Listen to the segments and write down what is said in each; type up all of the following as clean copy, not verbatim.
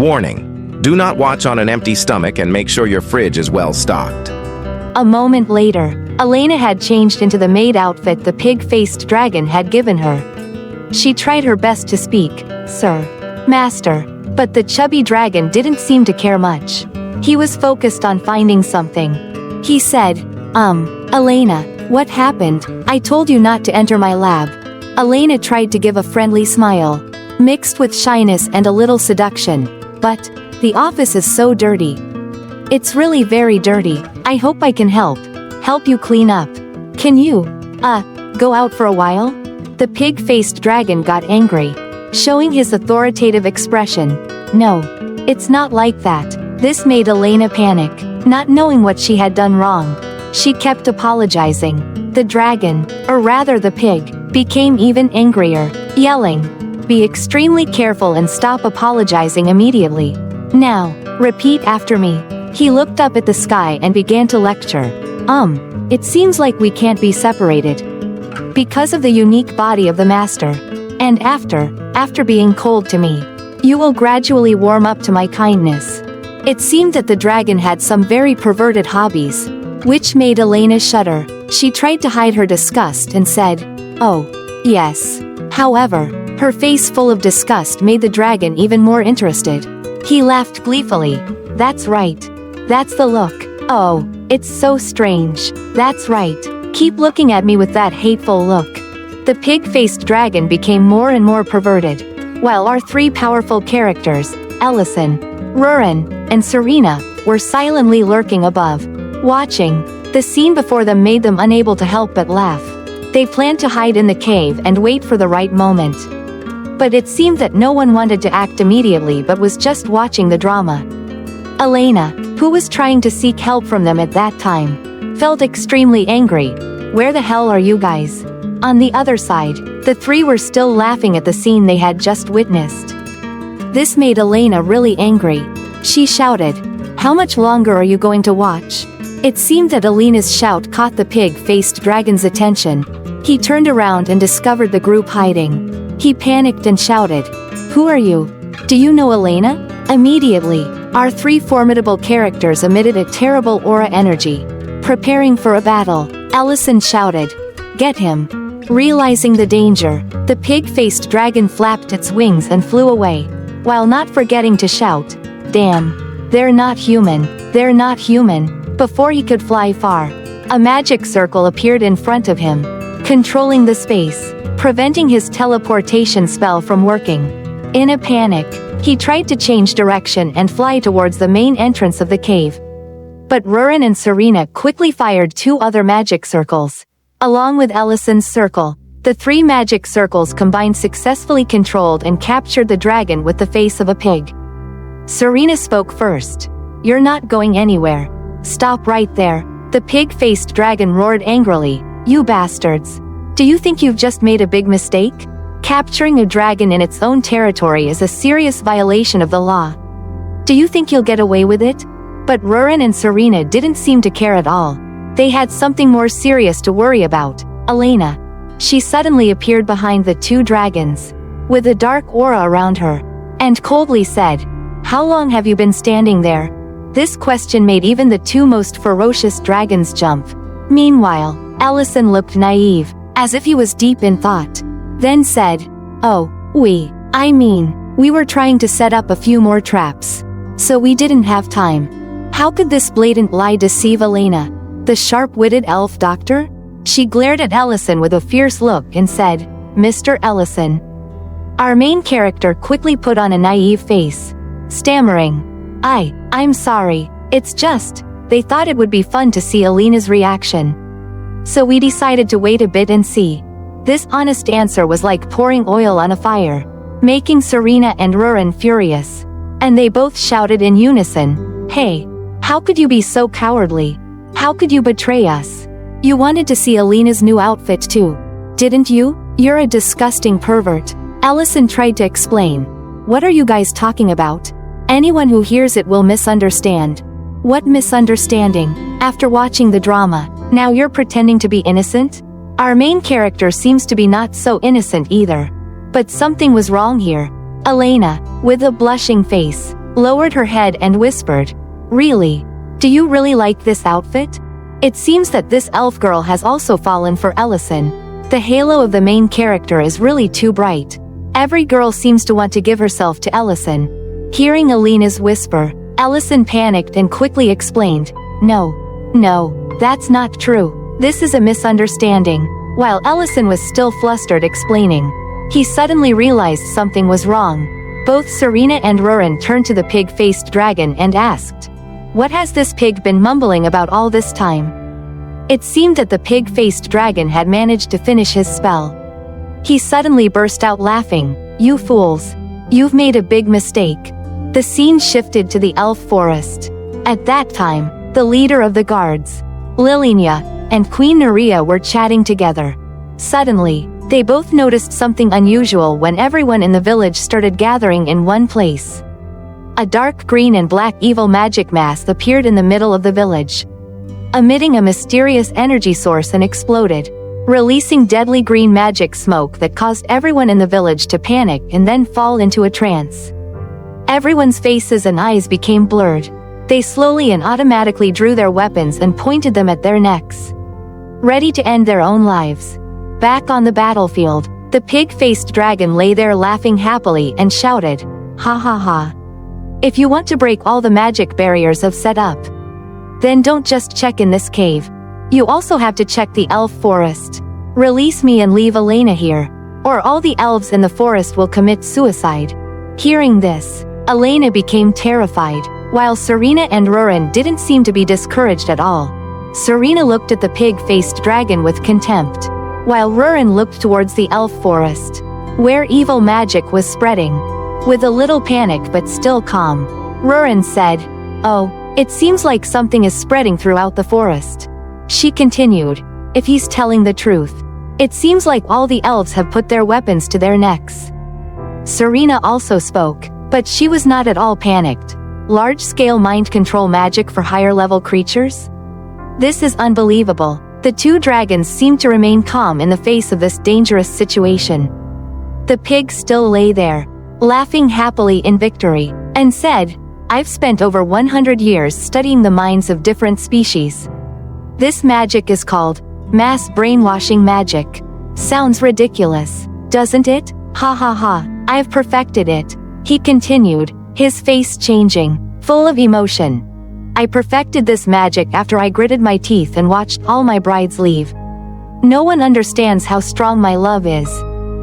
Warning: do not watch on an empty stomach and make sure your fridge is well stocked. A moment later, Elena had changed into the maid outfit the pig-faced dragon had given her. She tried her best to speak, "Sir, Master," but the chubby dragon didn't seem to care much. He was focused on finding something. He said, Elena, what happened? I told you not to enter my lab." Elena tried to give a friendly smile, mixed with shyness and a little seduction. "But the office is so dirty. It's really very dirty. I hope I can help you clean up. Can you, go out for a while?" The pig-faced dragon got angry, showing his authoritative expression. "No, it's not like that." This made Elena panic, not knowing what she had done wrong. She kept apologizing. The dragon, or rather the pig, became even angrier, yelling, "Be extremely careful and stop apologizing immediately. Now, repeat after me." He looked up at the sky and began to lecture. It seems like we can't be separated because of the unique body of the master. And after being cold to me, you will gradually warm up to my kindness." It seemed that the dragon had some very perverted hobbies, which made Elena shudder. She tried to hide her disgust and said, "Oh, yes." However, her face full of disgust made the dragon even more interested. He laughed gleefully. "That's right. That's the look. Oh, it's so strange. That's right. Keep looking at me with that hateful look." The pig-faced dragon became more and more perverted, while our three powerful characters, Ellison, Rurin, and Serena, were silently lurking above, watching. The scene before them made them unable to help but laugh. They planned to hide in the cave and wait for the right moment. But it seemed that no one wanted to act immediately but was just watching the drama. Elena, who was trying to seek help from them at that time, felt extremely angry. "Where the hell are you guys?" On the other side, the three were still laughing at the scene they had just witnessed. This made Elena really angry. She shouted, "How much longer are you going to watch?" It seemed that Elena's shout caught the pig-faced dragon's attention. He turned around and discovered the group hiding. He panicked and shouted, "Who are you? Do you know Elena?" Immediately, our three formidable characters emitted a terrible aura energy, preparing for a battle. Ellison shouted, "Get him!" Realizing the danger, the pig-faced dragon flapped its wings and flew away, while not forgetting to shout, "Damn! They're not human! They're not human!" Before he could fly far, a magic circle appeared in front of him, controlling the space, preventing his teleportation spell from working. In a panic, he tried to change direction and fly towards the main entrance of the cave. But Rurin and Serena quickly fired two other magic circles. Along with Ellison's circle, the three magic circles combined successfully controlled and captured the dragon with the face of a pig. Serena spoke first. "You're not going anywhere. Stop right there." The pig-faced dragon roared angrily. "You bastards! Do you think you've just made a big mistake? Capturing a dragon in its own territory is a serious violation of the law. Do you think you'll get away with it?" But Rurin and Serena didn't seem to care at all. They had something more serious to worry about. Elena. She suddenly appeared behind the two dragons, with a dark aura around her, and coldly said, "How long have you been standing there?" This question made even the two most ferocious dragons jump. Meanwhile, Ellison looked naive, as if he was deep in thought, then said, "Oh, we were trying to set up a few more traps, so we didn't have time." How could this blatant lie deceive Elena, the sharp-witted elf doctor? She glared at Ellison with a fierce look and said, "Mr. Ellison." Our main character quickly put on a naive face, stammering, I'm sorry, it's just, they thought it would be fun to see Elena's reaction. So we decided to wait a bit and see." This honest answer was like pouring oil on a fire, making Serena and Rurin furious. And they both shouted in unison, "Hey! How could you be so cowardly? How could you betray us? You wanted to see Elena's new outfit too, didn't you? You're a disgusting pervert." Ellison tried to explain. "What are you guys talking about? Anyone who hears it will misunderstand." "What misunderstanding? After watching the drama, now you're pretending to be innocent?" Our main character seems to be not so innocent either. But something was wrong here. Elena, with a blushing face, lowered her head and whispered, "Really? Do you really like this outfit?" It seems that this elf girl has also fallen for Ellison. The halo of the main character is really too bright. Every girl seems to want to give herself to Ellison. Hearing Alina's whisper, Ellison panicked and quickly explained, No, that's not true. This is a misunderstanding." While Ellison was still flustered explaining, he suddenly realized something was wrong. Both Serena and Rurin turned to the pig-faced dragon and asked, "What has this pig been mumbling about all this time?" It seemed that the pig-faced dragon had managed to finish his spell. He suddenly burst out laughing, "You fools! You've made a big mistake." The scene shifted to the elf forest. At that time, the leader of the guards, Lilinia, and Queen Nerea were chatting together. Suddenly, they both noticed something unusual when everyone in the village started gathering in one place. A dark green and black evil magic mass appeared in the middle of the village, emitting a mysterious energy source and exploded, releasing deadly green magic smoke that caused everyone in the village to panic and then fall into a trance. Everyone's faces and eyes became blurred. They slowly and automatically drew their weapons and pointed them at their necks, ready to end their own lives. Back on the battlefield, the pig-faced dragon lay there laughing happily and shouted, "Ha ha ha. If you want to break all the magic barriers I've set up, then don't just check in this cave. You also have to check the elf forest. Release me and leave Elena here, or all the elves in the forest will commit suicide." Hearing this, Elena became terrified, while Serena and Rurin didn't seem to be discouraged at all. Serena looked at the pig-faced dragon with contempt, while Rurin looked towards the elf forest, where evil magic was spreading. With a little panic but still calm, Rurin said, "Oh, it seems like something is spreading throughout the forest." She continued, "If he's telling the truth, it seems like all the elves have put their weapons to their necks." Serena also spoke, but she was not at all panicked. Large-scale mind control magic for higher-level creatures? This is unbelievable. The two dragons seemed to remain calm in the face of this dangerous situation. The pig still lay there, laughing happily in victory, and said, "I've spent over 100 years studying the minds of different species. This magic is called mass brainwashing magic. Sounds ridiculous, doesn't it? Ha ha ha, I've perfected it," he continued, his face changing, full of emotion. "I perfected this magic after I gritted my teeth and watched all my brides leave. No one understands how strong my love is."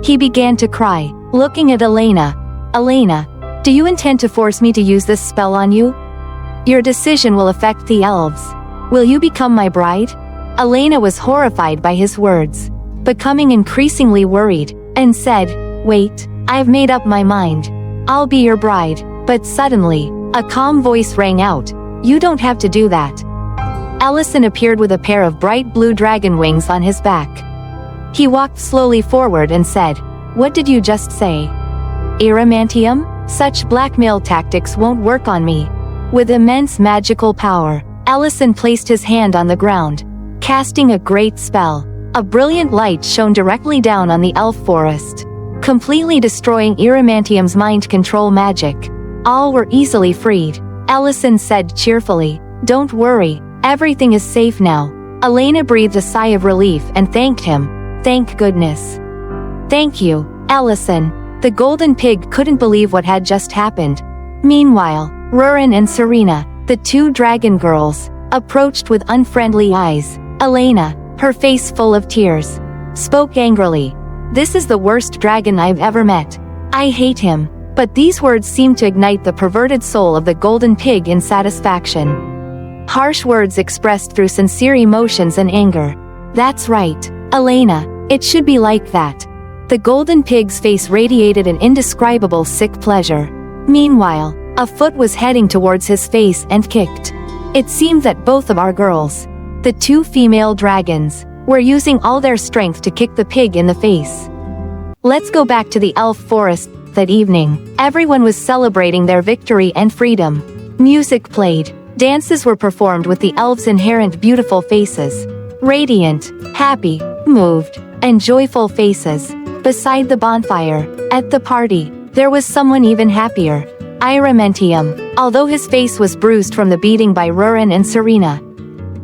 He began to cry, looking at Elena. "Elena, do you intend to force me to use this spell on you? Your decision will affect the elves. Will you become my bride?" Elena was horrified by his words, becoming increasingly worried, and said, "Wait, I've made up my mind. I'll be your bride." But suddenly, a calm voice rang out, "You don't have to do that." Ellison appeared with a pair of bright blue dragon wings on his back. He walked slowly forward and said, "What did you just say? Adamantium? Such blackmail tactics won't work on me." With immense magical power, Ellison placed his hand on the ground, casting a great spell. A brilliant light shone directly down on the elf forest, completely destroying Adamantium's mind control magic. All were easily freed. Ellison said cheerfully, "Don't worry, everything is safe now." Elena breathed a sigh of relief and thanked him. "Thank goodness." "Thank you, Ellison." The golden pig couldn't believe what had just happened. Meanwhile, Rurin and Serena, the two dragon girls, approached with unfriendly eyes. Elena, her face full of tears, spoke angrily, "This is the worst dragon I've ever met. I hate him." But these words seemed to ignite the perverted soul of the golden pig in satisfaction. Harsh words expressed through sincere emotions and anger. "That's right, Elena, it should be like that." The golden pig's face radiated an indescribable sick pleasure. Meanwhile, a foot was heading towards his face and kicked. It seemed that both of our girls, the two female dragons, were using all their strength to kick the pig in the face. Let's go back to the elf forest. That evening, everyone was celebrating their victory and freedom. Music played, dances were performed with the elves' inherent beautiful faces. Radiant, happy, moved, and joyful faces. Beside the bonfire, at the party, there was someone even happier. Irementium. Although his face was bruised from the beating by Rurin and Serena,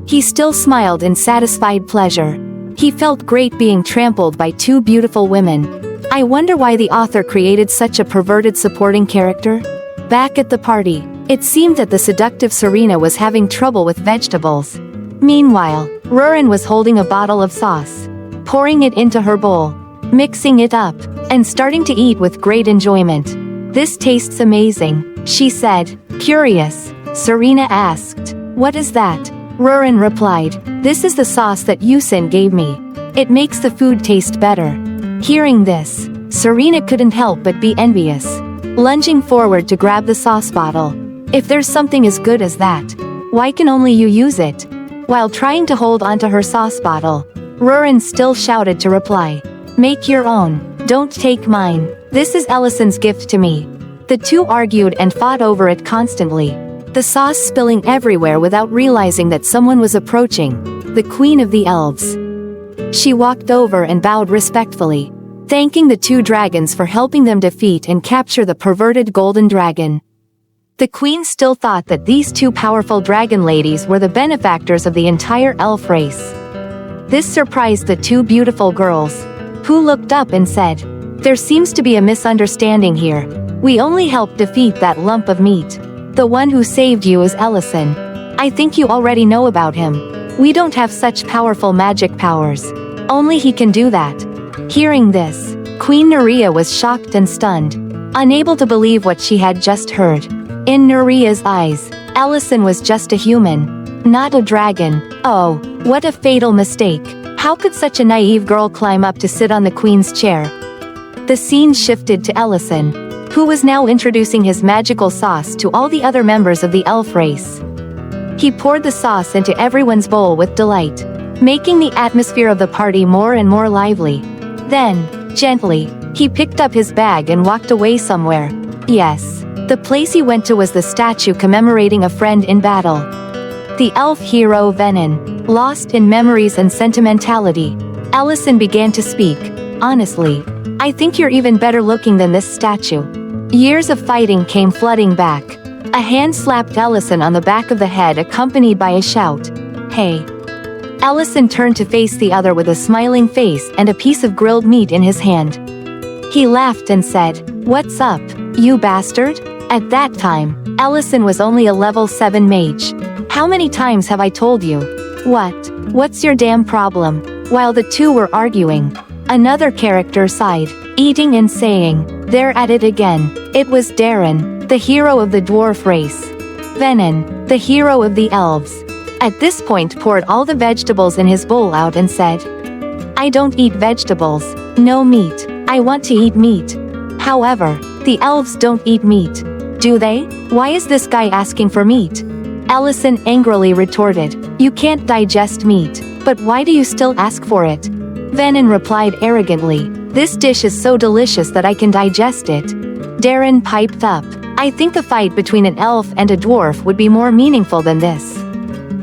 he still smiled in satisfied pleasure. He felt great being trampled by two beautiful women. I wonder why the author created such a perverted supporting character? Back at the party, it seemed that the seductive Serena was having trouble with vegetables. Meanwhile, Rurin was holding a bottle of sauce, pouring it into her bowl, mixing it up, and starting to eat with great enjoyment. "This tastes amazing," she said. Curious, Serena asked, "What is that?" Rurin replied, "This is the sauce that Yusin gave me. It makes the food taste better." Hearing this, Serena couldn't help but be envious, lunging forward to grab the sauce bottle. "If there's something as good as that, why can only you use it?" While trying to hold onto her sauce bottle, Rurin still shouted to reply, "Make your own, don't take mine. This is Ellison's gift to me." The two argued and fought over it constantly, the sauce spilling everywhere without realizing that someone was approaching, the Queen of the Elves. She walked over and bowed respectfully, thanking the two dragons for helping them defeat and capture the perverted golden dragon. The queen still thought that these two powerful dragon ladies were the benefactors of the entire elf race. This surprised the two beautiful girls, who looked up and said, "There seems to be a misunderstanding here. We only helped defeat that lump of meat. The one who saved you is Ellison. I think you already know about him. We don't have such powerful magic powers. Only he can do that." Hearing this, Queen Nuria was shocked and stunned, unable to believe what she had just heard. In Nuria's eyes, Ellison was just a human, not a dragon. Oh, what a fatal mistake. How could such a naive girl climb up to sit on the queen's chair? The scene shifted to Ellison, who was now introducing his magical sauce to all the other members of the elf race. He poured the sauce into everyone's bowl with delight, making the atmosphere of the party more and more lively. Then, gently, he picked up his bag and walked away somewhere. Yes, the place he went to was the statue commemorating a friend in battle. The elf hero Venin, lost in memories and sentimentality. Ellison began to speak. "Honestly, I think you're even better looking than this statue." Years of fighting came flooding back. A hand slapped Ellison on the back of the head, accompanied by a shout, "Hey!" Ellison turned to face the other with a smiling face and a piece of grilled meat in his hand. He laughed and said, "What's up, you bastard?" At that time, Ellison was only a level 7 mage. "How many times have I told you?" What's your damn problem?" While the two were arguing, another character sighed, eating and saying, "They're at it again." It was Darren, the hero of the dwarf race. Venin, the hero of the elves, at this point poured all the vegetables in his bowl out and said, "I don't eat vegetables, no meat. I want to eat meat." However, the elves don't eat meat. Do they? Why is this guy asking for meat? Ellison angrily retorted, "You can't digest meat, but why do you still ask for it?" Venin replied arrogantly, "This dish is so delicious that I can digest it." Darren piped up, "I think a fight between an elf and a dwarf would be more meaningful than this.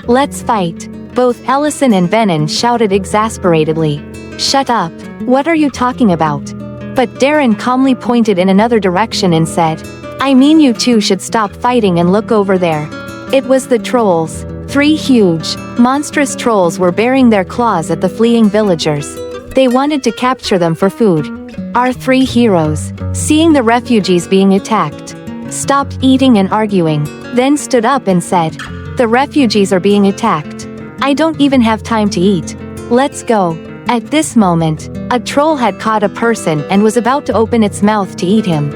Let's fight." Both Ellison and Venin shouted exasperatedly, "Shut up, what are you talking about?" But Darren calmly pointed in another direction and said, "I mean, you two should stop fighting and look over there." It was the trolls. 3 huge, monstrous trolls were baring their claws at the fleeing villagers. They wanted to capture them for food. Our 3 heroes, seeing the refugees being attacked, stopped eating and arguing, then stood up and said, "The refugees are being attacked. I don't even have time to eat. Let's go." At this moment, a troll had caught a person and was about to open its mouth to eat him.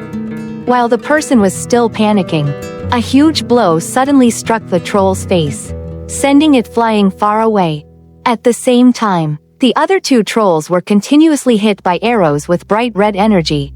While the person was still panicking, a huge blow suddenly struck the troll's face, sending it flying far away. At the same time, the other 2 trolls were continuously hit by arrows with bright red energy,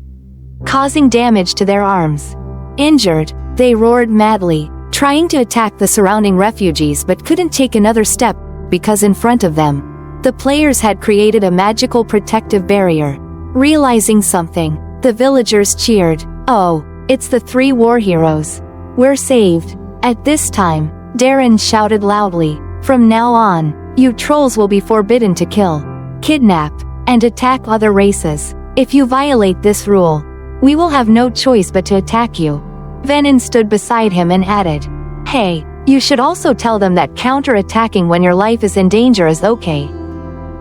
causing damage to their arms. Injured, they roared madly, trying to attack the surrounding refugees but couldn't take another step because in front of them, the players had created a magical protective barrier. Realizing something, the villagers cheered, "Oh, it's the 3 war heroes. We're saved." At this time, Darren shouted loudly, "From now on, you trolls will be forbidden to kill, kidnap, and attack other races. If you violate this rule, we will have no choice but to attack you." Venom stood beside him and added, "Hey, you should also tell them that counter-attacking when your life is in danger is okay."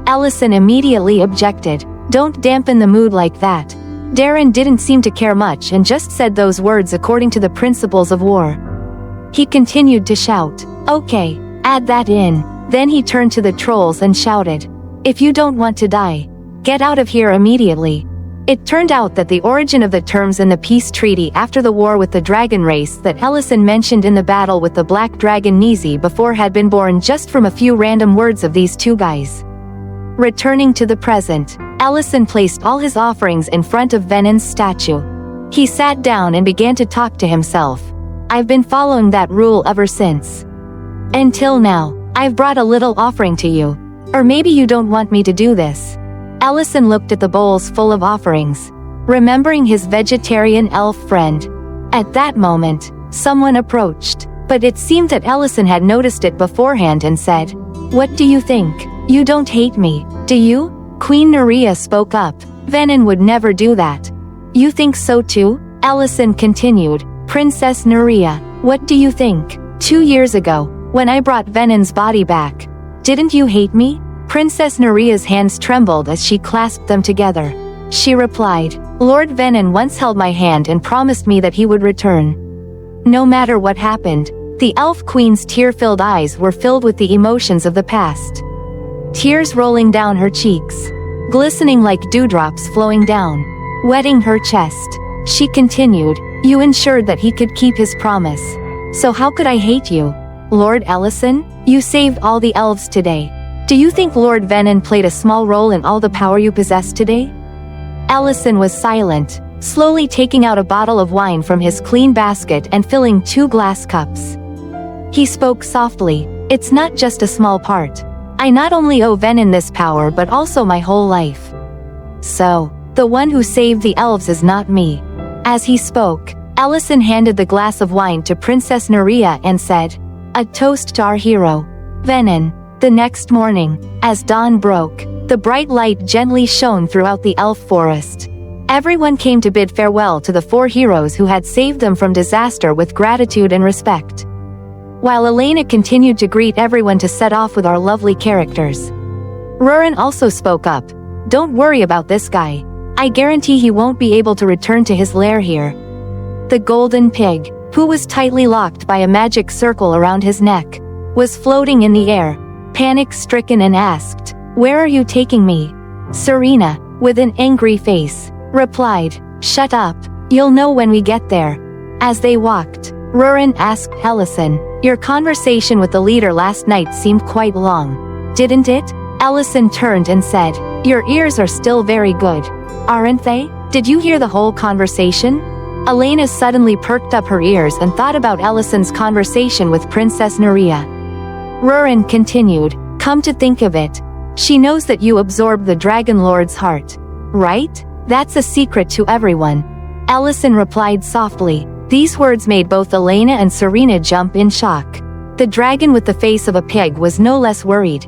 Ellison immediately objected, "Don't dampen the mood like that." Darren didn't seem to care much and just said those words according to the principles of war. He continued to shout, "Okay, add that in." Then he turned to the trolls and shouted, "If you don't want to die, get out of here immediately." It turned out that the origin of the terms in the peace treaty after the war with the dragon race that Ellison mentioned in the battle with the black dragon Nizi before had been born just from a few random words of these two guys. Returning to the present, Ellison placed all his offerings in front of Venom's statue. He sat down and began to talk to himself. "I've been following that rule ever since. Until now, I've brought a little offering to you. Or maybe you don't want me to do this." Ellison looked at the bowls full of offerings, remembering his vegetarian elf friend. At that moment, someone approached, but it seemed that Ellison had noticed it beforehand and said, "What do you think? You don't hate me, do you?" Queen Nerea spoke up. "Venom would never do that." "You think so too?" Ellison continued. "Princess Nerea, what do you think? 2 years ago, when I brought Venom's body back, didn't you hate me?" Princess Nerea's hands trembled as she clasped them together. She replied, "Lord Venom once held my hand and promised me that he would return. No matter what happened." The elf queen's tear-filled eyes were filled with the emotions of the past. Tears rolling down her cheeks, glistening like dewdrops flowing down, wetting her chest. She continued, "You ensured that he could keep his promise. So how could I hate you? Lord Ellison, you saved all the elves today. Do you think Lord Venom played a small role in all the power you possess today?" Ellison was silent, slowly taking out a bottle of wine from his clean basket and filling 2 glass cups. He spoke softly, "It's not just a small part. I not only owe Venom this power but also my whole life. So, the one who saved the elves is not me." As he spoke, Ellison handed the glass of wine to Princess Nerea and said, "A toast to our hero, Venom." The next morning, as dawn broke, the bright light gently shone throughout the elf forest. Everyone came to bid farewell to the 4 heroes who had saved them from disaster with gratitude and respect. While Elena continued to greet everyone to set off with our lovely characters. Rurin also spoke up, "Don't worry about this guy. I guarantee he won't be able to return to his lair here." The golden pig, who was tightly locked by a magic circle around his neck, was floating in the air, panic-stricken, and asked, "Where are you taking me?" Serena, with an angry face, replied, "Shut up, you'll know when we get there." As they walked, Rurin asked Ellison, "Your conversation with the leader last night seemed quite long, didn't it?" Ellison turned and said, "Your ears are still very good, aren't they? Did you hear the whole conversation?" Elena suddenly perked up her ears and thought about Ellison's conversation with Princess Nerea. Rurin continued, "Come to think of it, she knows that you absorbed the Dragon Lord's heart, right? That's a secret to everyone." Ellison replied softly. These words made both Elena and Serena jump in shock. The dragon with the face of a pig was no less worried.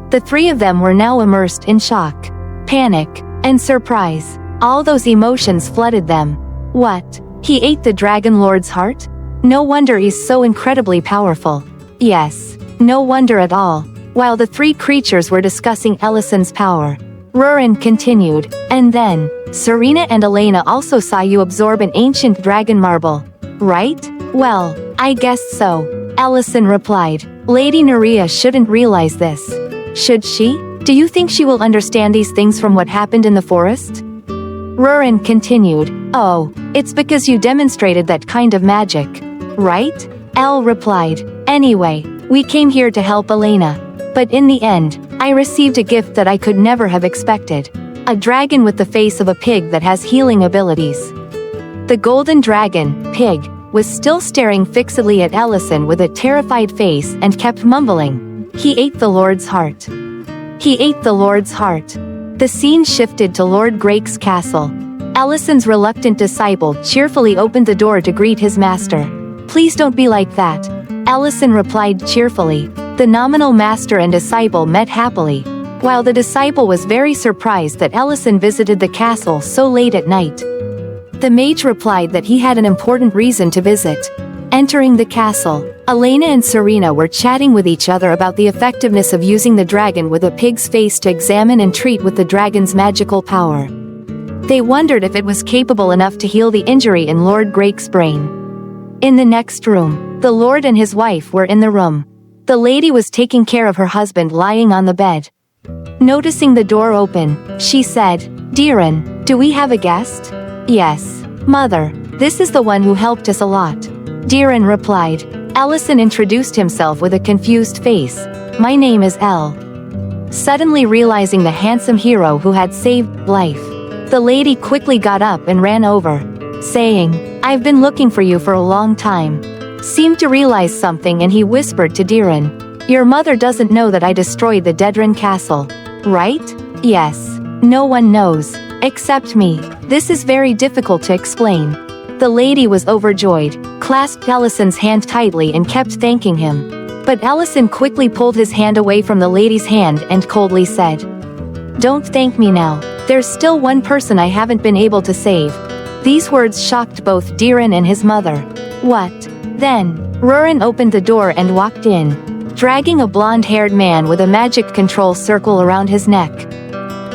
The 3 of them were now immersed in shock, panic, and surprise. All those emotions flooded them. What? He ate the Dragon Lord's heart? No wonder he's so incredibly powerful. Yes, no wonder at all. While the 3 creatures were discussing Ellison's power, Rurin continued, "And then, Serena and Elena also saw you absorb an ancient dragon marble, right?" "Well, I guess so," Ellison replied. "Lady Nerea shouldn't realize this. Should she? Do you think she will understand these things from what happened in the forest?" Rurin continued, "Oh, it's because you demonstrated that kind of magic, right?" Elle replied, "Anyway, we came here to help Elena. But in the end, I received a gift that I could never have expected. A dragon with the face of a pig that has healing abilities." The golden dragon, pig, was still staring fixedly at Ellison with a terrified face and kept mumbling, "He ate the Lord's heart. He ate the Lord's heart." The scene shifted to Lord Grake's castle. Ellison's reluctant disciple cheerfully opened the door to greet his master. "Please don't be like that," Ellison replied cheerfully. The nominal master and disciple met happily, while the disciple was very surprised that Ellison visited the castle so late at night. The mage replied that he had an important reason to visit. Entering the castle, Elena and Serena were chatting with each other about the effectiveness of using the dragon with a pig's face to examine and treat with the dragon's magical power. They wondered if it was capable enough to heal the injury in Lord Grake's brain. In the next room, the lord and his wife were in the room. The lady was taking care of her husband lying on the bed. Noticing the door open, she said, "Deerin, do we have a guest?" "Yes, mother, this is the one who helped us a lot." Deerin replied. Ellison introduced himself with a confused face. "My name is Elle." Suddenly realizing the handsome hero who had saved life, the lady quickly got up and ran over, saying, "I've been looking for you for a long time." Seemed to realize something and he whispered to Deerin, "Your mother doesn't know that I destroyed the Dedran castle, right?" "Yes. No one knows, except me. This is very difficult to explain." The lady was overjoyed, clasped Ellison's hand tightly and kept thanking him. But Ellison quickly pulled his hand away from the lady's hand and coldly said, "Don't thank me now. There's still one person I haven't been able to save." These words shocked both Deerin and his mother. "What?" Then, Rurin opened the door and walked in, dragging a blonde-haired man with a magic control circle around his neck.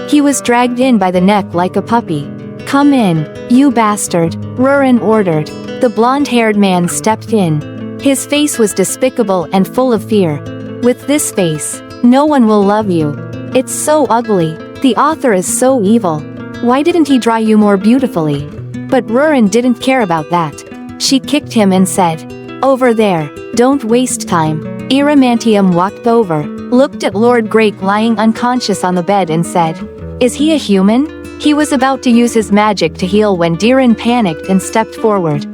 He was dragged in by the neck like a puppy. "Come in, you bastard," Rurin ordered. The blonde-haired man stepped in. His face was despicable and full of fear. "With this face, no one will love you. It's so ugly. The author is so evil. Why didn't he draw you more beautifully?" But Rurin didn't care about that. She kicked him and said, "Over there, don't waste time." Iramantium walked over, looked at Lord Grake lying unconscious on the bed and said, "Is he a human?" He was about to use his magic to heal when Deerin panicked and stepped forward,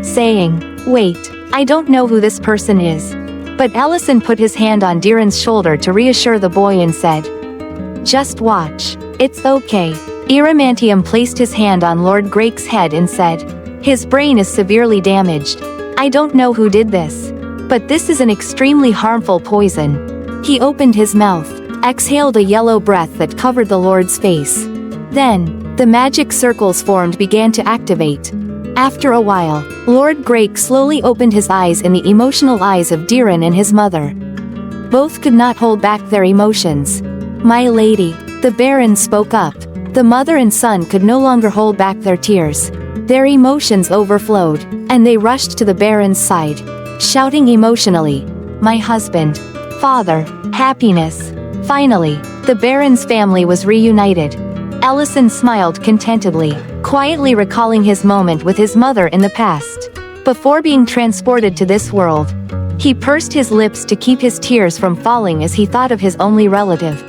saying, "Wait, I don't know who this person is." But Ellison put his hand on Deerin's shoulder to reassure the boy and said, "Just watch. It's okay." Iramantium placed his hand on Lord Grake's head and said, "His brain is severely damaged. I don't know who did this, but this is an extremely harmful poison." He opened his mouth, exhaled a yellow breath that covered the Lord's face. Then, the magic circles formed began to activate. After a while, Lord Grake slowly opened his eyes in the emotional eyes of Deerin and his mother. Both could not hold back their emotions. "My lady," the Baron spoke up. The mother and son could no longer hold back their tears. Their emotions overflowed, and they rushed to the Baron's side, shouting emotionally, "My husband, father, happiness." Finally, the Baron's family was reunited. Ellison smiled contentedly, quietly recalling his moment with his mother in the past. Before being transported to this world, he pursed his lips to keep his tears from falling as he thought of his only relative.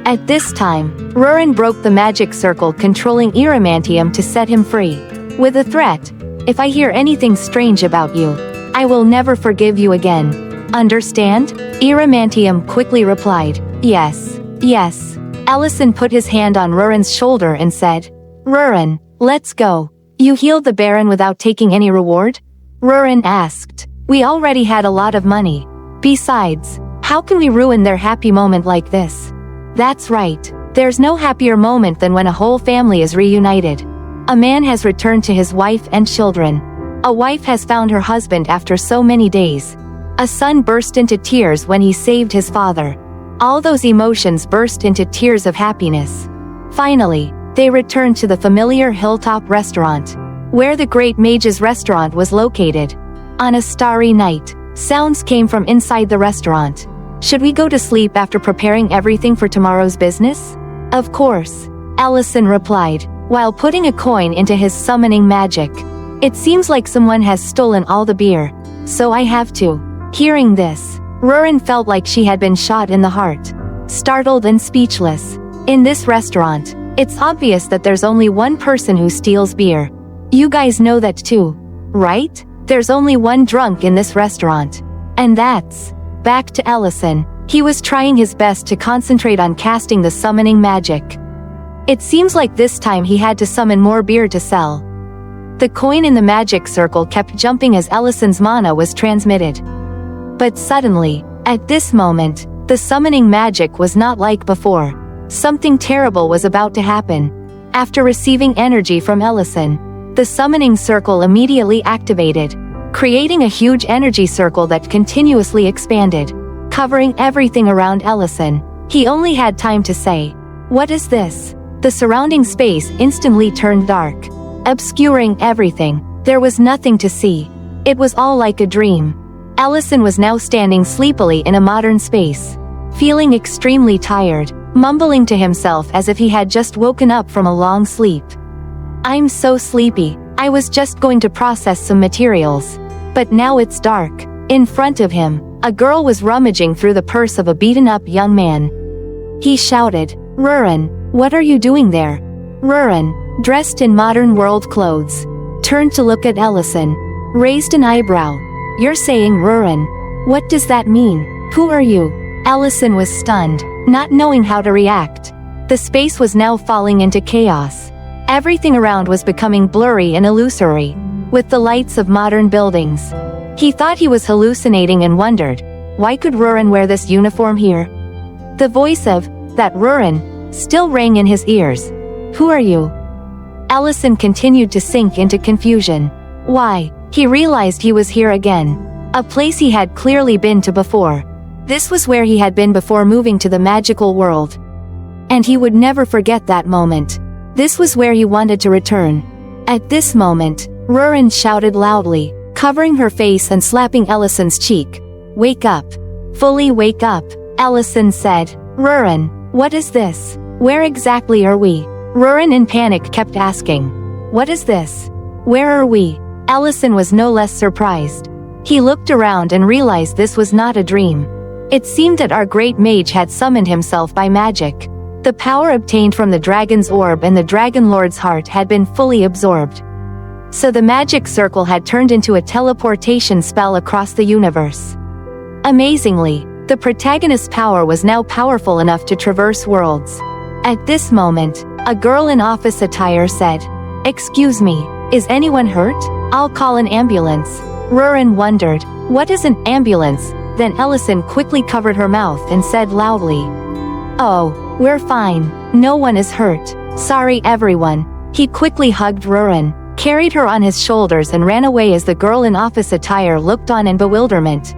At this time, Rurin broke the magic circle controlling Iramantium to set him free, with a threat, "If I hear anything strange about you, I will never forgive you again. Understand?" Iramantium quickly replied, "Yes, yes." Ellison put his hand on Rurin's shoulder and said, "Rurin, let's go. You healed the Baron without taking any reward?" Rurin asked. "We already had a lot of money. Besides, how can we ruin their happy moment like this?" "That's right. There's no happier moment than when a whole family is reunited. A man has returned to his wife and children. A wife has found her husband after so many days. A son burst into tears when he saved his father. All those emotions burst into tears of happiness. Finally, they returned to the familiar hilltop restaurant, where the great mage's restaurant was located. On a starry night, sounds came from inside the restaurant. "Should we go to sleep after preparing everything for tomorrow's business?" "Of course," Ellison replied, while putting a coin into his summoning magic. "It seems like someone has stolen all the beer, so I have to." Hearing this, Rurin felt like she had been shot in the heart. Startled and speechless. In this restaurant, it's obvious that there's only one person who steals beer. You guys know that too, right? There's only one drunk in this restaurant. And that's... Back to Ellison. He was trying his best to concentrate on casting the summoning magic. It seems like this time he had to summon more beer to sell. The coin in the magic circle kept jumping as Ellison's mana was transmitted. But suddenly, at this moment, the summoning magic was not like before. Something terrible was about to happen. After receiving energy from Ellison, The summoning circle immediately activated, creating a huge energy circle that continuously expanded, covering everything around Ellison. He only had time to say, "What is this?" The surrounding space instantly turned dark, obscuring everything. There was nothing to see. It was all like a dream. Ellison was now standing sleepily in a modern space, feeling extremely tired, mumbling to himself as if he had just woken up from a long sleep. "I'm so sleepy. I was just going to process some materials. But now it's dark." In front of him, a girl was rummaging through the purse of a beaten-up young man. He shouted, "Ruren, what are you doing there?" Ruren, dressed in modern world clothes, turned to look at Ellison, raised an eyebrow. "You're saying Ruren? What does that mean? Who are you?" Ellison was stunned, not knowing how to react. The space was now falling into chaos. Everything around was becoming blurry and illusory, with the lights of modern buildings. He thought he was hallucinating and wondered, why could Ruren wear this uniform here? The voice of that Ruren still rang in his ears. "Who are you?" Ellison continued to sink into confusion. Why? He realized he was here again. A place he had clearly been to before. This was where he had been before moving to the magical world. And he would never forget that moment. This was where he wanted to return. At this moment, Ruren shouted loudly, covering her face and slapping Ellison's cheek. "Wake up. Fully wake up," Ellison said. "Ruren, what is this? Where exactly are we?" Ruren in panic kept asking. "What is this? Where are we?" Ellison was no less surprised. He looked around and realized this was not a dream. It seemed that our great mage had summoned himself by magic. The power obtained from the dragon's orb and the dragon lord's heart had been fully absorbed. So the magic circle had turned into a teleportation spell across the universe. Amazingly, the protagonist's power was now powerful enough to traverse worlds. At this moment, a girl in office attire said, "Excuse me, is anyone hurt? I'll call an ambulance." Ruren wondered, "What is an ambulance?" Then Ellison quickly covered her mouth and said loudly, "Oh, we're fine. No one is hurt. Sorry everyone." He quickly hugged Ruren, carried her on his shoulders and ran away as the girl in office attire looked on in bewilderment.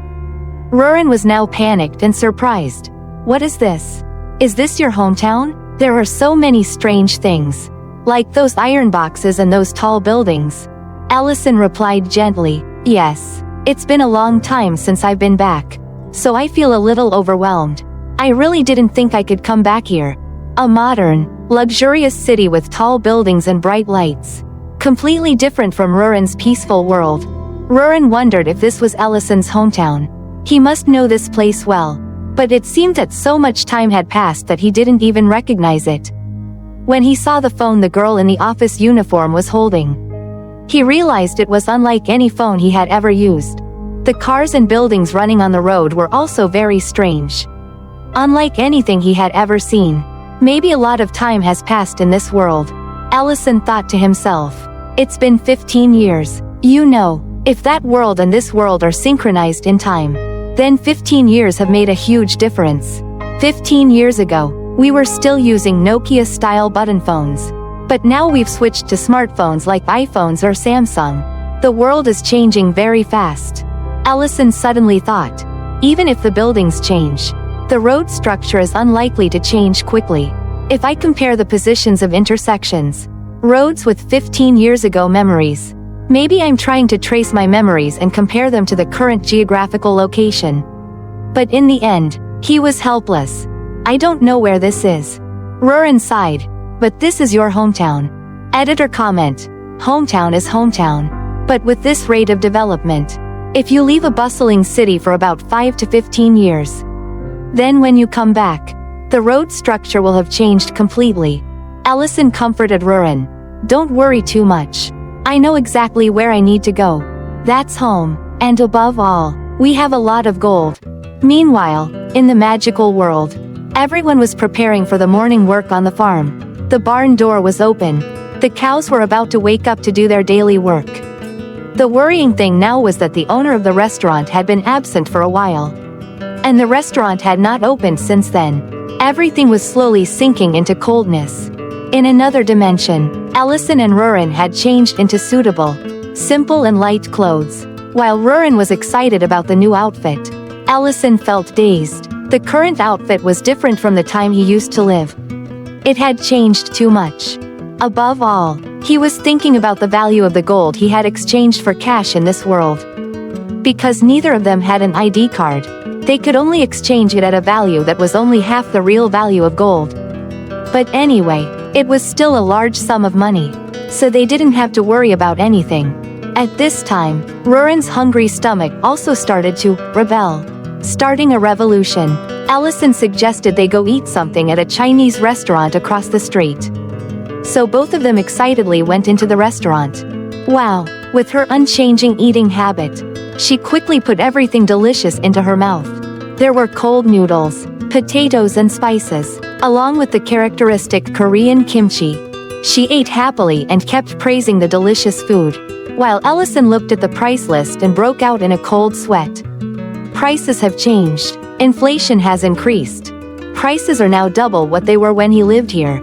Ruren was now panicked and surprised. "What is this? Is this your hometown? There are so many strange things. Like those iron boxes and those tall buildings." Ellison replied gently, "Yes. It's been a long time since I've been back. So I feel a little overwhelmed. I really didn't think I could come back here. A modern, luxurious city with tall buildings and bright lights. Completely different from Ruren's peaceful world." Ruren wondered if this was Ellison's hometown. He must know this place well. But it seemed that so much time had passed that he didn't even recognize it. When he saw the phone the girl in the office uniform was holding, he realized it was unlike any phone he had ever used. The cars and buildings running on the road were also very strange. Unlike anything he had ever seen. Maybe a lot of time has passed in this world. Ellison thought to himself. It's been 15 years. You know, if that world and this world are synchronized in time, then 15 years have made a huge difference. 15 years ago, we were still using Nokia-style button phones. But now we've switched to smartphones like iPhones or Samsung. The world is changing very fast. Ellison suddenly thought. Even if the buildings change, the road structure is unlikely to change quickly. If I compare the positions of intersections, roads with 15 years ago memories, maybe I'm trying to trace my memories and compare them to the current geographical location. But in the end, he was helpless. I don't know where this is. Ruren sighed. But this is your hometown. Editor comment. Hometown is hometown. But with this rate of development, if you leave a bustling city for about 5 to 15 years, then when you come back, the road structure will have changed completely. Ellison comforted Ruren. Don't worry too much. I know exactly where I need to go. That's home, and above all, we have a lot of gold. Meanwhile, in the magical world, everyone was preparing for the morning work on the farm. The barn door was open. The cows were about to wake up to do their daily work. The worrying thing now was that the owner of the restaurant had been absent for a while. And the restaurant had not opened since then. Everything was slowly sinking into coldness. In another dimension, Ellison and Rurin had changed into suitable, simple and light clothes. While Rurin was excited about the new outfit, Ellison felt dazed. The current outfit was different from the time he used to live. It had changed too much. Above all, he was thinking about the value of the gold he had exchanged for cash in this world. Because neither of them had an ID card, they could only exchange it at a value that was only half the real value of gold. But anyway, it was still a large sum of money, so they didn't have to worry about anything. At this time, Rurin's hungry stomach also started to rebel. Starting a revolution, Ellison suggested they go eat something at a Chinese restaurant across the street. So both of them excitedly went into the restaurant. Wow, with her unchanging eating habit, she quickly put everything delicious into her mouth. There were cold noodles, potatoes and spices, along with the characteristic Korean kimchi. She ate happily and kept praising the delicious food, while Ellison looked at the price list and broke out in a cold sweat. Prices have changed. Inflation has increased. Prices are now double what they were when he lived here.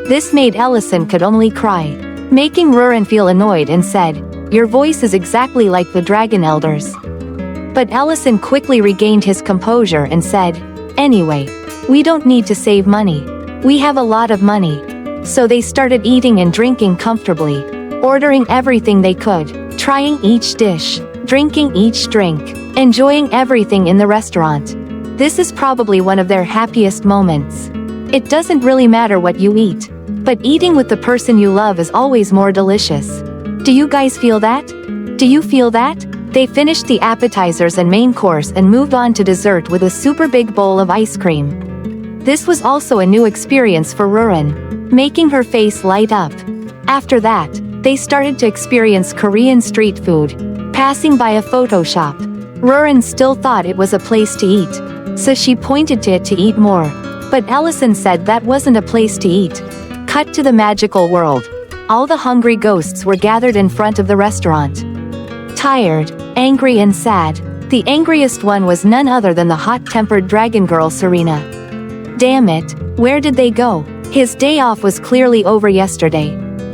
This made Ellison could only cry, making Rurin feel annoyed and said, "Your voice is exactly like the dragon elders." But Ellison quickly regained his composure and said, "Anyway, we don't need to save money. We have a lot of money." So they started eating and drinking comfortably, ordering everything they could, trying each dish, drinking each drink, enjoying everything in the restaurant. This is probably one of their happiest moments. It doesn't really matter what you eat, but eating with the person you love is always more delicious. Do you guys feel that? Do you feel that? They finished the appetizers and main course and moved on to dessert with a super big bowl of ice cream. This was also a new experience for Rurin, making her face light up. After that, they started to experience Korean street food, passing by a photo shop. Rurin still thought it was a place to eat, so she pointed to it to eat more. But Ellison said that wasn't a place to eat. Cut to the magical world. All the hungry ghosts were gathered in front of the restaurant. Tired, angry and sad, the angriest one was none other than the hot-tempered dragon girl Serena. Damn it, where did they go? His day off was clearly over yesterday.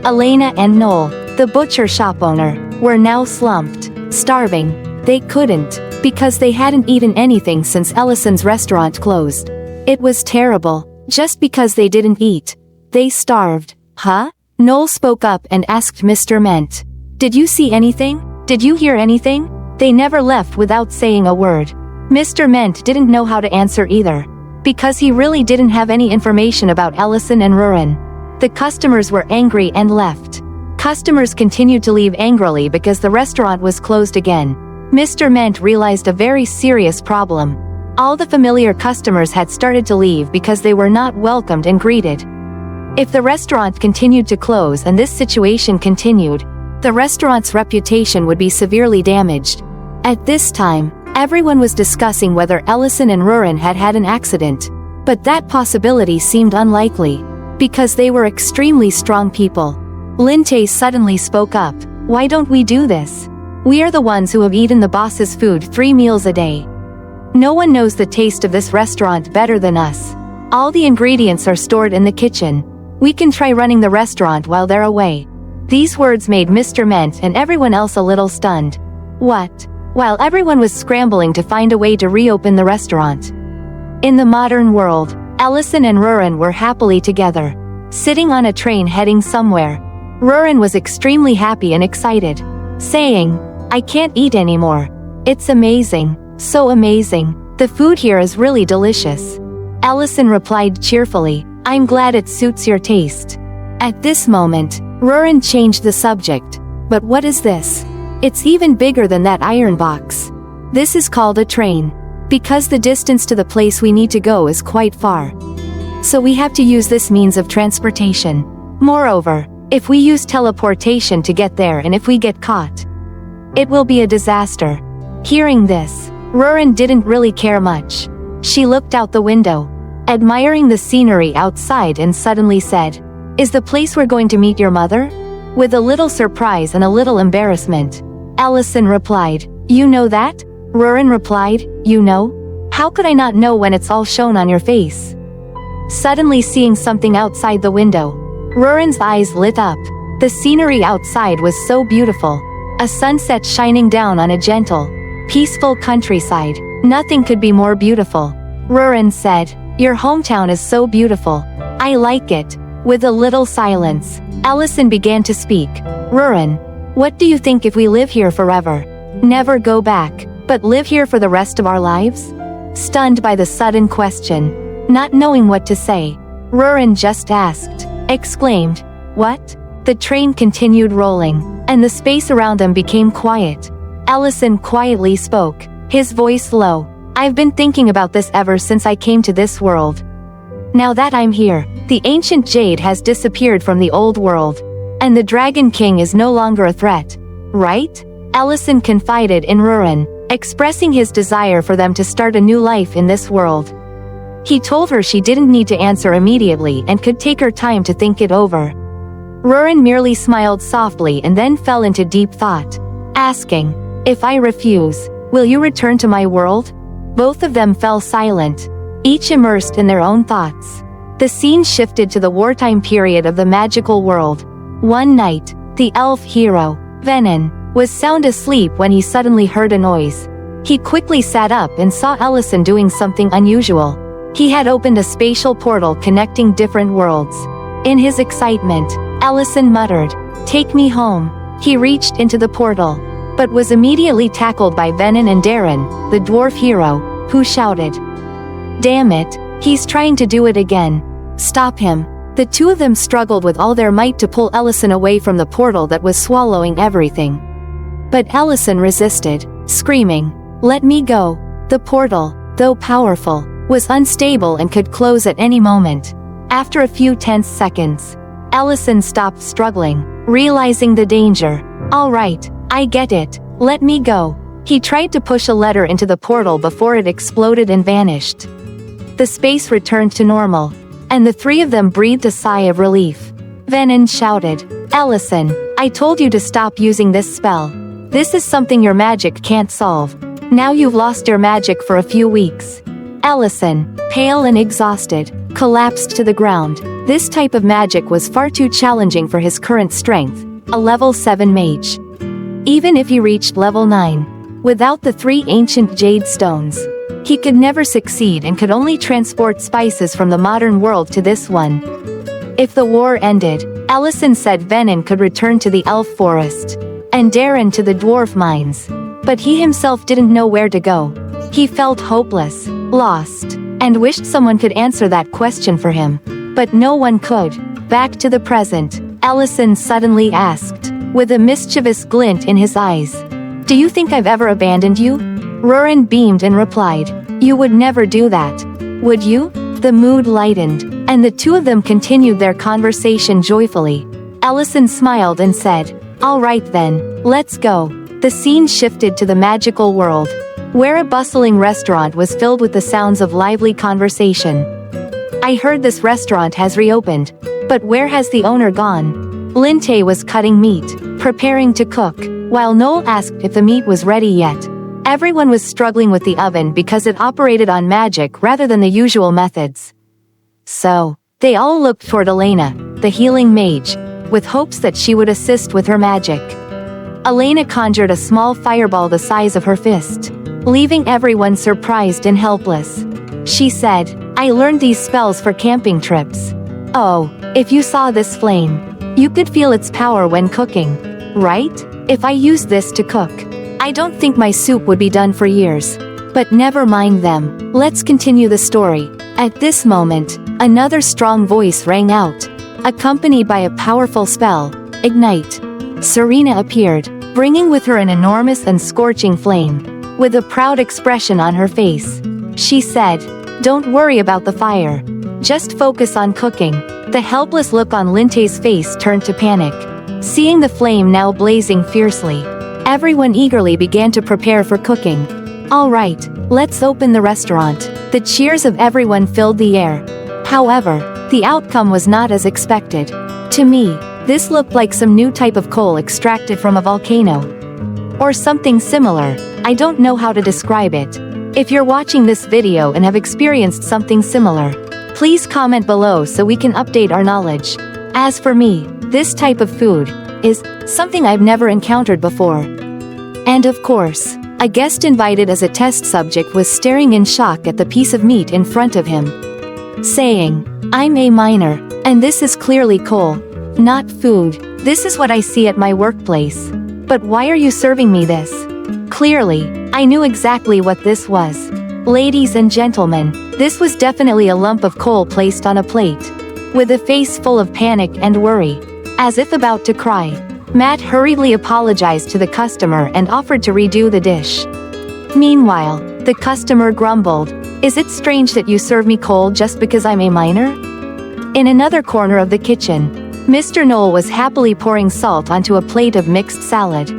Elena and Noel, the butcher shop owner, were now slumped, starving. They couldn't, because they hadn't eaten anything since Ellison's restaurant closed. It was terrible, just because they didn't eat. They starved. Huh? Noel spoke up and asked Mr. Ment. Did you see anything? Did you hear anything? They never left without saying a word. Mr. Ment didn't know how to answer either, because he really didn't have any information about Ellison and Rurin. The customers were angry and left. Customers continued to leave angrily because the restaurant was closed again. Mr. Ment realized a very serious problem. All the familiar customers had started to leave because they were not welcomed and greeted. If the restaurant continued to close and this situation continued, the restaurant's reputation would be severely damaged. At this time, everyone was discussing whether Ellison and Rurin had had an accident, but that possibility seemed unlikely, because they were extremely strong people. Linte suddenly spoke up. Why don't we do this? We are the ones who have eaten the boss's food 3 meals a day. No one knows the taste of this restaurant better than us. All the ingredients are stored in the kitchen. We can try running the restaurant while they're away. These words made Mr. Ment and everyone else a little stunned. What? While everyone was scrambling to find a way to reopen the restaurant. In the modern world, Ellison and Rurin were happily together, sitting on a train heading somewhere. Rurin was extremely happy and excited, saying, "I can't eat anymore. It's amazing, so amazing. The food here is really delicious." Ellison replied cheerfully, "I'm glad it suits your taste." At this moment, Rurin changed the subject. But what is this? It's even bigger than that iron box. This is called a train, because the distance to the place we need to go is quite far. So we have to use this means of transportation. Moreover, if we use teleportation to get there and if we get caught, it will be a disaster. Hearing this, Rurin didn't really care much. She looked out the window, admiring the scenery outside, and suddenly said, "Is the place we're going to meet your mother?" With a little surprise and a little embarrassment, Ellison replied, "You know that?" Rurin replied, "You know? How could I not know when it's all shown on your face?" Suddenly seeing something outside the window, Rurin's eyes lit up. The scenery outside was so beautiful. A sunset shining down on a gentle, peaceful countryside. Nothing could be more beautiful. Rurin said, "Your hometown is so beautiful. I like it." With a little silence, Ellison began to speak. "Rurin, what do you think if we live here forever? Never go back, but live here for the rest of our lives?" Stunned by the sudden question, not knowing what to say, Rurin just exclaimed, "What?" The train continued rolling, and the space around them became quiet. Ellison quietly spoke, his voice low. "I've been thinking about this ever since I came to this world. Now that I'm here, the ancient jade has disappeared from the old world, and the Dragon King is no longer a threat, right?" Ellison confided in Rurin, expressing his desire for them to start a new life in this world. He told her she didn't need to answer immediately and could take her time to think it over. Rurin merely smiled softly and then fell into deep thought, asking, "If I refuse, will you return to my world?" Both of them fell silent, each immersed in their own thoughts. The scene shifted to the wartime period of the magical world. One night, the elf hero, Venin, was sound asleep when he suddenly heard a noise. He quickly sat up and saw Ellison doing something unusual. He had opened a spatial portal connecting different worlds. In his excitement, Ellison muttered, "Take me home." He reached into the portal, but was immediately tackled by Venin and Darren, the dwarf hero, who shouted, "Damn it, he's trying to do it again. Stop him." The two of them struggled with all their might to pull Ellison away from the portal that was swallowing everything. But Ellison resisted, screaming, "Let me go." The portal, though powerful, was unstable and could close at any moment. After a few tense seconds, Ellison stopped struggling, realizing the danger. "All right, I get it. Let me go." He tried to push a letter into the portal before it exploded and vanished. The space returned to normal, and the three of them breathed a sigh of relief. Venin shouted, "Ellison, I told you to stop using this spell. This is something your magic can't solve. Now you've lost your magic for a few weeks." Ellison, pale and exhausted, collapsed to the ground. This type of magic was far too challenging for his current strength, a level 7 mage. Even if he reached level 9, without the 3 ancient jade stones, he could never succeed and could only transport spices from the modern world to this one. If the war ended, Ellison said Venin could return to the elf forest, and Darren to the dwarf mines. But he himself didn't know where to go. He felt hopeless, lost, and wished someone could answer that question for him. But no one could. Back to the present, Ellison suddenly asked, with a mischievous glint in his eyes, "Do you think I've ever abandoned you?" Rurin beamed and replied, "You would never do that, would you?" The mood lightened, and the two of them continued their conversation joyfully. Ellison smiled and said, "All right then, let's go." The scene shifted to the magical world, where a bustling restaurant was filled with the sounds of lively conversation. "I heard this restaurant has reopened, but where has the owner gone?" Linte was cutting meat, preparing to cook, while Noel asked if the meat was ready yet. Everyone was struggling with the oven because it operated on magic rather than the usual methods. So, they all looked toward Elena, the healing mage, with hopes that she would assist with her magic. Elena conjured a small fireball the size of her fist, leaving everyone surprised and helpless. She said, "I learned these spells for camping trips. Oh, if you saw this flame, you could feel its power when cooking, right? If I used this to cook, I don't think my soup would be done for years. But never mind them, let's continue the story." At this moment, another strong voice rang out, accompanied by a powerful spell, Ignite. Serena appeared, bringing with her an enormous and scorching flame. With a proud expression on her face, she said, "Don't worry about the fire. Just focus on cooking." The helpless look on Linte's face turned to panic. Seeing the flame now blazing fiercely, everyone eagerly began to prepare for cooking. "All right, let's open the restaurant." The cheers of everyone filled the air. However, the outcome was not as expected. To me, this looked like some new type of coal extracted from a volcano. Or something similar. I don't know how to describe it. If you're watching this video and have experienced something similar, please comment below so we can update our knowledge. As for me, this type of food is something I've never encountered before. And of course, a guest invited as a test subject was staring in shock at the piece of meat in front of him, saying, "I'm a miner, and this is clearly coal, not food. This is what I see at my workplace. But why are you serving me this?" Clearly, I knew exactly what this was. Ladies and gentlemen, this was definitely a lump of coal placed on a plate. With a face full of panic and worry, as if about to cry, Matt hurriedly apologized to the customer and offered to redo the dish. Meanwhile, the customer grumbled, "Is it strange that you serve me coal just because I'm a miner?" In another corner of the kitchen, Mr. Knoll was happily pouring salt onto a plate of mixed salad.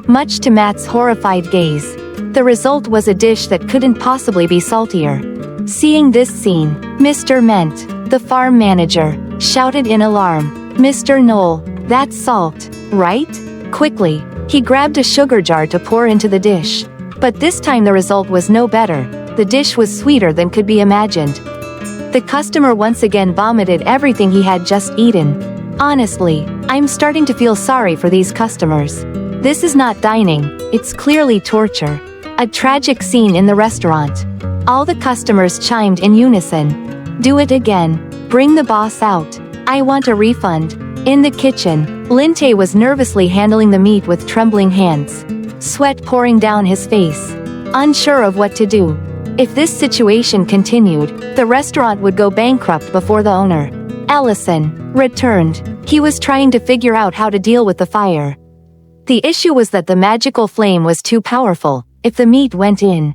Much to Matt's horrified gaze, the result was a dish that couldn't possibly be saltier. Seeing this scene, Mr. Ment, the farm manager, shouted in alarm, "Mr. Knoll, that's salt, right?" Quickly, he grabbed a sugar jar to pour into the dish. But this time the result was no better. The dish was sweeter than could be imagined. The customer once again vomited everything he had just eaten. Honestly, I'm starting to feel sorry for these customers. This is not dining, it's clearly torture. A tragic scene in the restaurant. All the customers chimed in unison. "Do it again. Bring the boss out. I want a refund." In the kitchen, Linte was nervously handling the meat with trembling hands, sweat pouring down his face, unsure of what to do. If this situation continued, the restaurant would go bankrupt before the owner, Ellison, returned. He was trying to figure out how to deal with the fire. The issue was that the magical flame was too powerful. If the meat went in,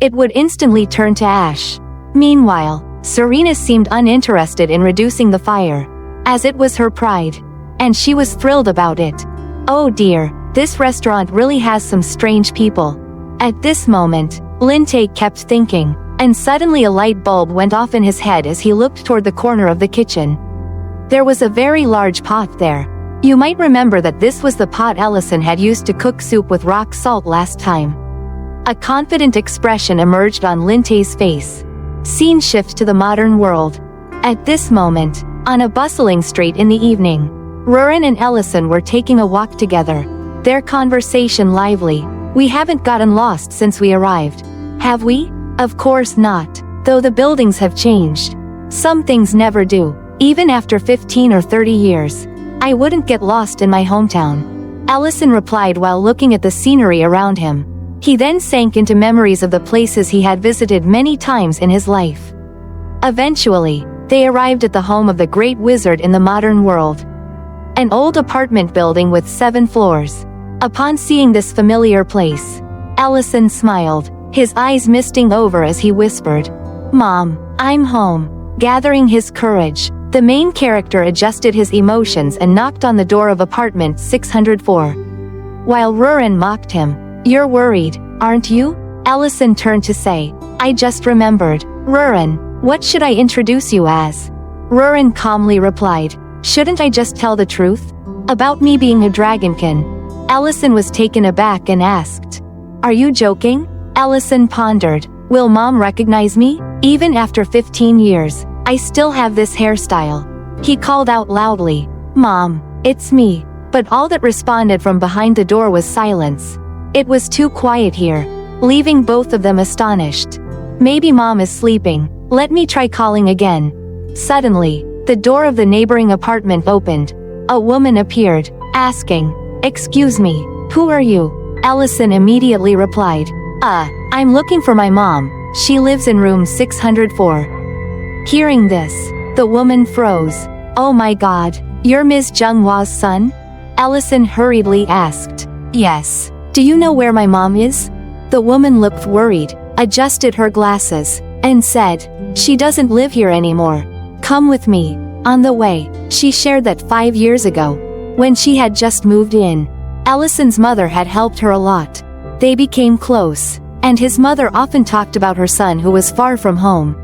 it would instantly turn to ash. Meanwhile, Serena seemed uninterested in reducing the fire, as it was her pride, and she was thrilled about it. Oh dear, this restaurant really has some strange people. At this moment, Linte kept thinking, and suddenly a light bulb went off in his head as he looked toward the corner of the kitchen. There was a very large pot there. You might remember that this was the pot Ellison had used to cook soup with rock salt last time. A confident expression emerged on Linte's face. Scene shift to the modern world. At this moment, on a bustling street in the evening, Rurin and Ellison were taking a walk together. Their conversation lively. "We haven't gotten lost since we arrived, have we?" "Of course not, though the buildings have changed. Some things never do, even after 15 or 30 years. I wouldn't get lost in my hometown," Ellison replied while looking at the scenery around him. He then sank into memories of the places he had visited many times in his life. Eventually, they arrived at the home of the great wizard in the modern world. An old apartment building with 7 floors. Upon seeing this familiar place, Ellison smiled, his eyes misting over as he whispered, "Mom, I'm home." Gathering his courage, the main character adjusted his emotions and knocked on the door of apartment 604. While Rurin mocked him, "You're worried, aren't you?" Ellison turned to say, "I just remembered. Rurin, what should I introduce you as?" Rurin calmly replied, "Shouldn't I just tell the truth? About me being a dragonkin?" Ellison was taken aback and asked, "Are you joking?" Ellison pondered, "Will Mom recognize me? Even after 15 years, I still have this hairstyle." He called out loudly, "Mom, it's me." But all that responded from behind the door was silence. It was too quiet here, leaving both of them astonished. "Maybe Mom is sleeping. Let me try calling again." Suddenly, the door of the neighboring apartment opened. A woman appeared, asking, "Excuse me, who are you?" Ellison immediately replied, I'm looking for my mom. She lives in room 604. Hearing this, the woman froze. "Oh my god, you're Ms. Junghwa's son?" Ellison hurriedly asked. "Yes. Do you know where my mom is?" The woman looked worried, adjusted her glasses, and said, "She doesn't live here anymore. Come with me." On the way, she shared that 5 years ago, when she had just moved in, Ellison's mother had helped her a lot. They became close, and his mother often talked about her son who was far from home.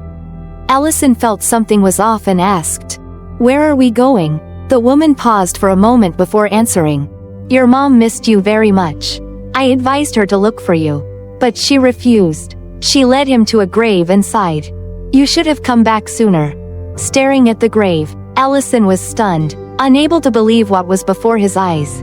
Ellison felt something was off and asked, "Where are we going?" The woman paused for a moment before answering, "Your mom missed you very much. I advised her to look for you, but she refused. She led him to a grave and sighed. You should have come back sooner." Staring at the grave, Allison was stunned, unable to believe what was before his eyes.